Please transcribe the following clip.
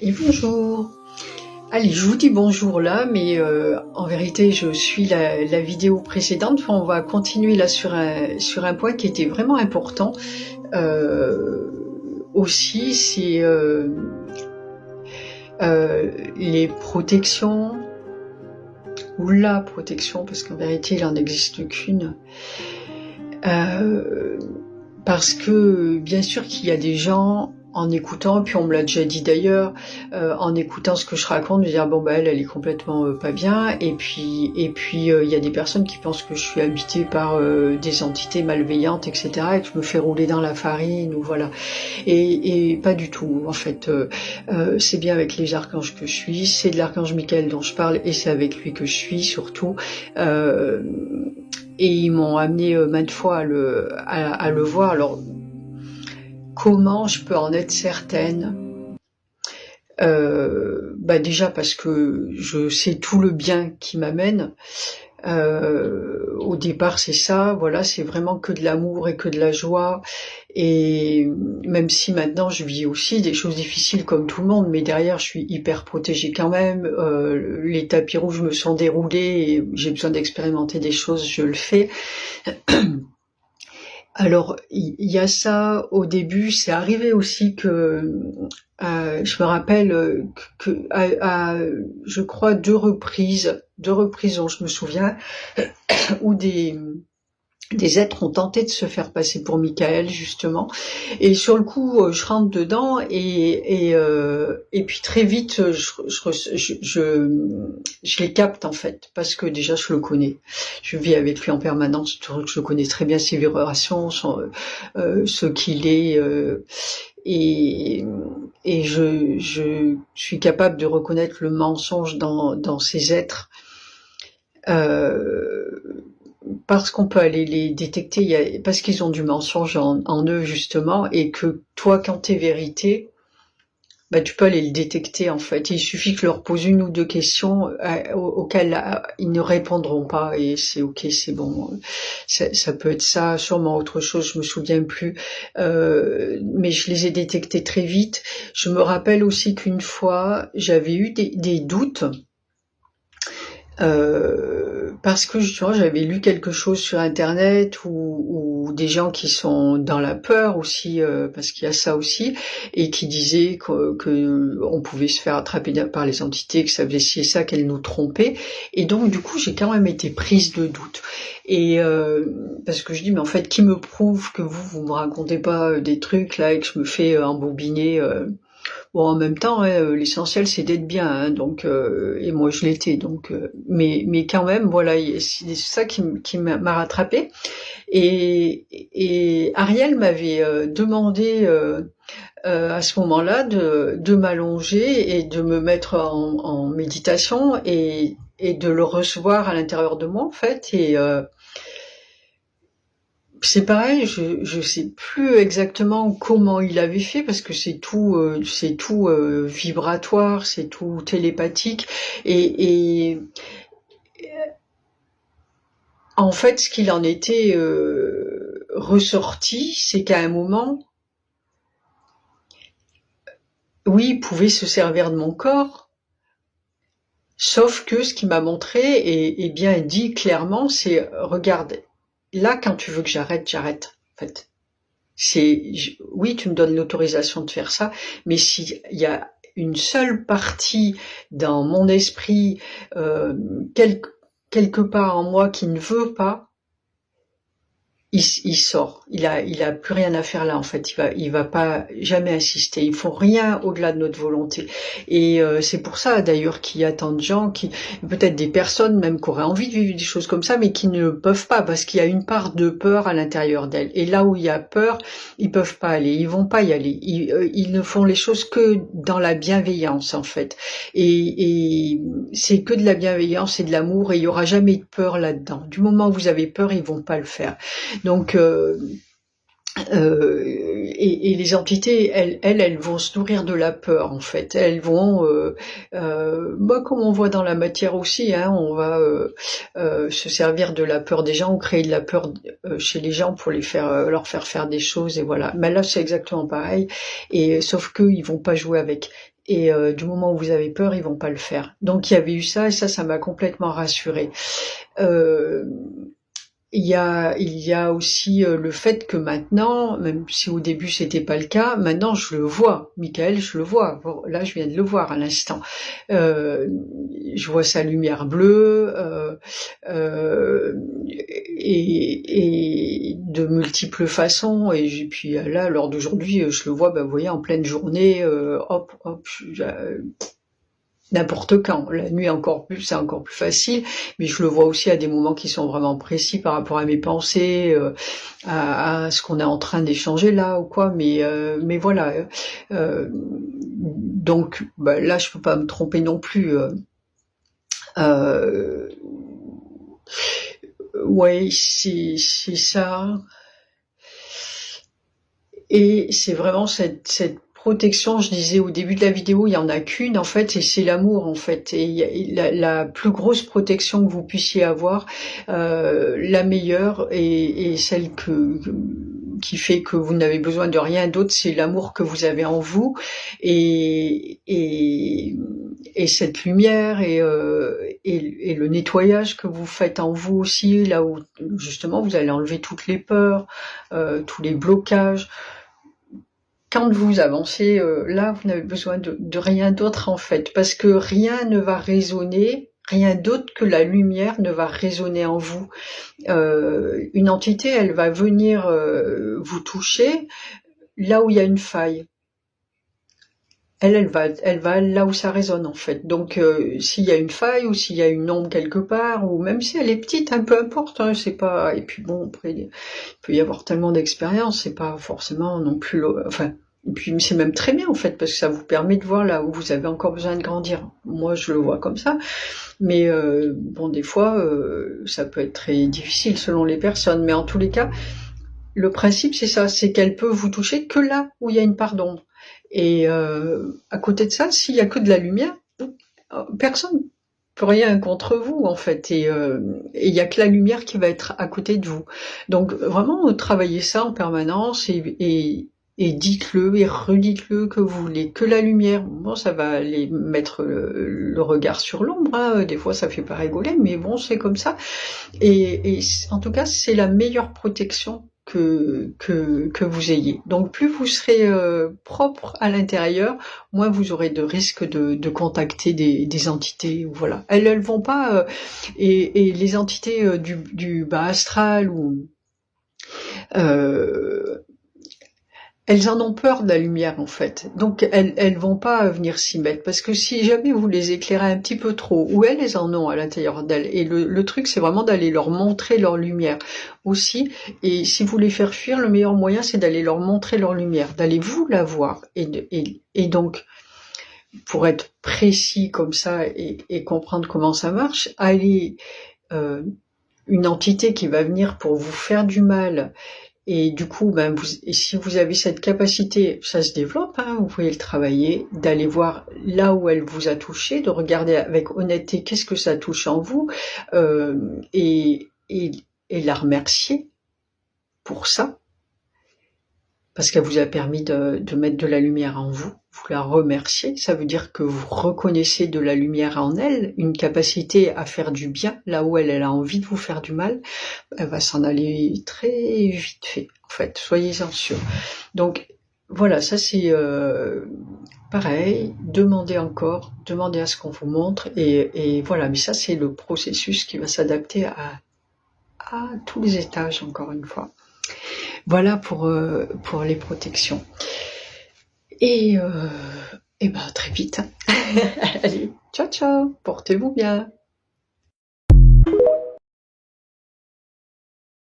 Et bonjour. Allez, je vous dis bonjour là, mais en vérité, je suis la vidéo précédente. Enfin, on va continuer là sur un point qui était vraiment important. Aussi, c'est les protections, ou la protection, parce qu'en vérité, il n'en existe qu'une. Parce que, bien sûr qu'il y a des gens, en écoutant, puis on me l'a déjà dit d'ailleurs, en écoutant ce que je raconte, de dire bon bah elle est complètement pas bien, et puis il y a des personnes qui pensent que je suis habitée par des entités malveillantes, etc., et que je me fais rouler dans la farine, ou voilà. Et pas du tout, en fait. C'est bien avec les archanges que je suis, c'est de l'archange Michael dont je parle, et c'est avec lui que je suis surtout. Et ils m'ont amené maintes fois à le voir. Alors, comment je peux en être certaine? Déjà parce que je sais tout le bien qui m'amène. Au départ, c'est ça, voilà, c'est vraiment que de l'amour et que de la joie. Et même si maintenant je vis aussi des choses difficiles comme tout le monde, mais derrière je suis hyper protégée quand même. Les tapis rouges me sont déroulés et j'ai besoin d'expérimenter des choses, je le fais. Alors, il y a ça au début, c'est arrivé aussi que je me rappelle que je crois deux reprises dont je me souviens, où des êtres ont tenté de se faire passer pour Michael, justement. Et sur le coup, je rentre dedans et puis très vite, je les capte, en fait, parce que déjà, je le connais. Je vis avec lui en permanence, je connais très bien ses vibrations, ce qu'il est, et je suis capable de reconnaître le mensonge dans ces êtres. Parce qu'on peut aller les détecter, parce qu'ils ont du mensonge en eux, justement, et que toi, quand t'es vérité, tu peux aller le détecter, en fait. Il suffit que je leur pose une ou deux questions auxquelles ils ne répondront pas, et c'est ok, c'est bon. Ça peut être ça, sûrement autre chose, je me souviens plus. Mais je les ai détectés très vite. Je me rappelle aussi qu'une fois, j'avais eu des doutes, parce que justement j'avais lu quelque chose sur internet ou des gens qui sont dans la peur aussi, parce qu'il y a ça aussi, et qui disaient que on pouvait se faire attraper par les entités, que ça faisait ci et ça, qu'elles nous trompaient. Et donc du coup j'ai quand même été prise de doute, et parce que je dis mais en fait qui me prouve que vous me racontez pas des trucs là et que je me fais embobiner. Bon, en même temps, l'essentiel c'est d'être bien, hein, donc et moi je l'étais, donc mais quand même, voilà, c'est ça qui m'a rattrapée. Et Ariel m'avait demandé à ce moment-là de m'allonger et de me mettre en méditation et de le recevoir à l'intérieur de moi, en fait. Et c'est pareil, je sais plus exactement comment il avait fait, parce que c'est tout vibratoire, c'est tout télépathique, et en fait ce qu'il en était ressorti, c'est qu'à un moment, oui, il pouvait se servir de mon corps, sauf que ce qu'il m'a montré et bien dit clairement, c'est regarde, là quand tu veux que j'arrête, en fait. Oui, tu me donnes l'autorisation de faire ça, mais s'il y a une seule partie dans mon esprit, quelque part en moi qui ne veut pas, il sort. Il a plus rien à faire là, en fait. Il va pas jamais assister. Ils font rien au-delà de notre volonté. Et c'est pour ça, d'ailleurs, qu'il y a tant de gens peut-être des personnes même qui auraient envie de vivre des choses comme ça, mais qui ne peuvent pas, parce qu'il y a une part de peur à l'intérieur d'elles. Et là où il y a peur, ils peuvent pas aller. Ils vont pas y aller. Ils ne font les choses que dans la bienveillance, en fait. Et c'est que de la bienveillance et de l'amour, et il y aura jamais de peur là-dedans. Du moment où vous avez peur, ils vont pas le faire. Donc, et les entités, elles vont se nourrir de la peur en fait. Elles vont, comme on voit dans la matière aussi, hein, on va se servir de la peur des gens, ou créer de la peur chez les gens pour leur faire des choses, et voilà. Mais là, c'est exactement pareil. Et sauf que ils vont pas jouer avec. Et du moment où vous avez peur, ils vont pas le faire. Donc il y avait eu ça, et ça m'a complètement rassurée. Il y a aussi le fait que maintenant, même si au début c'était pas le cas, maintenant je le vois. Michael, je le vois. Bon, là, je viens de le voir à l'instant. Je vois sa lumière bleue et de multiples façons. Et puis là, lors d'aujourd'hui, je le vois, vous voyez, en pleine journée, hop, n'importe quand. La nuit c'est encore plus facile, mais je le vois aussi à des moments qui sont vraiment précis par rapport à mes pensées, à ce qu'on est en train d'échanger là ou quoi. Mais voilà. Donc là, je peux pas me tromper non plus. Ouais, c'est ça. Et c'est vraiment cette protection, je disais au début de la vidéo, il y en a qu'une en fait, et c'est l'amour en fait. Et la plus grosse protection que vous puissiez avoir, la meilleure et celle qui fait que vous n'avez besoin de rien d'autre, c'est l'amour que vous avez en vous et cette lumière et le nettoyage que vous faites en vous aussi, là où justement vous allez enlever toutes les peurs, tous les blocages. Quand vous avancez, là, vous n'avez besoin de rien d'autre en fait, parce que rien ne va résonner, rien d'autre que la lumière ne va résonner en vous. Une entité, elle va venir vous toucher là où il y a une faille. Elle va là où ça résonne en fait. Donc s'il y a une faille ou s'il y a une ombre quelque part, ou même si elle est petite, peu importe, hein, c'est pas. Et puis bon, après il peut y avoir tellement d'expérience, c'est pas forcément non plus. Et puis c'est même très bien en fait, parce que ça vous permet de voir là où vous avez encore besoin de grandir. Moi je le vois comme ça, mais des fois ça peut être très difficile selon les personnes. Mais en tous les cas, le principe c'est ça, c'est qu'elle peut vous toucher que là où il y a une part d'ombre. Et à côté de ça, s'il y a que de la lumière, personne peut rien contre vous en fait. Et il y a que la lumière qui va être à côté de vous. Donc vraiment travaillez ça en permanence et dites-le et redites-le que vous voulez que la lumière. Bon, ça va aller mettre le regard sur l'ombre, hein. Des fois ça fait pas rigoler, mais bon, c'est comme ça. Et en tout cas, c'est la meilleure protection que vous ayez. Donc plus vous serez propre à l'intérieur, moins vous aurez de risques de contacter des entités. Voilà. Elles vont pas et les entités du bas astral ou elles en ont peur de la lumière en fait, donc elles vont pas venir s'y mettre, parce que si jamais vous les éclairez un petit peu trop, ou elles en ont à l'intérieur d'elles, et le truc c'est vraiment d'aller leur montrer leur lumière aussi, et si vous voulez faire fuir, le meilleur moyen c'est d'aller leur montrer leur lumière, d'aller vous la voir, et donc pour être précis comme ça et comprendre comment ça marche, allez une entité qui va venir pour vous faire du mal. Et du coup, et si vous avez cette capacité, ça se développe, hein, vous pouvez le travailler, d'aller voir là où elle vous a touché, de regarder avec honnêteté qu'est-ce que ça touche en vous, et la remercier pour ça, parce qu'elle vous a permis de mettre de la lumière en vous. Vous la remerciez, ça veut dire que vous reconnaissez de la lumière en elle, une capacité à faire du bien, là où elle a envie de vous faire du mal, elle va s'en aller très vite fait, en fait, soyez-en sûrs. Donc voilà, ça c'est pareil, demandez encore, demandez à ce qu'on vous montre, et voilà, mais ça c'est le processus qui va s'adapter à tous les étages, encore une fois. Voilà pour les protections. Et très vite. Allez, ciao ciao, portez-vous bien.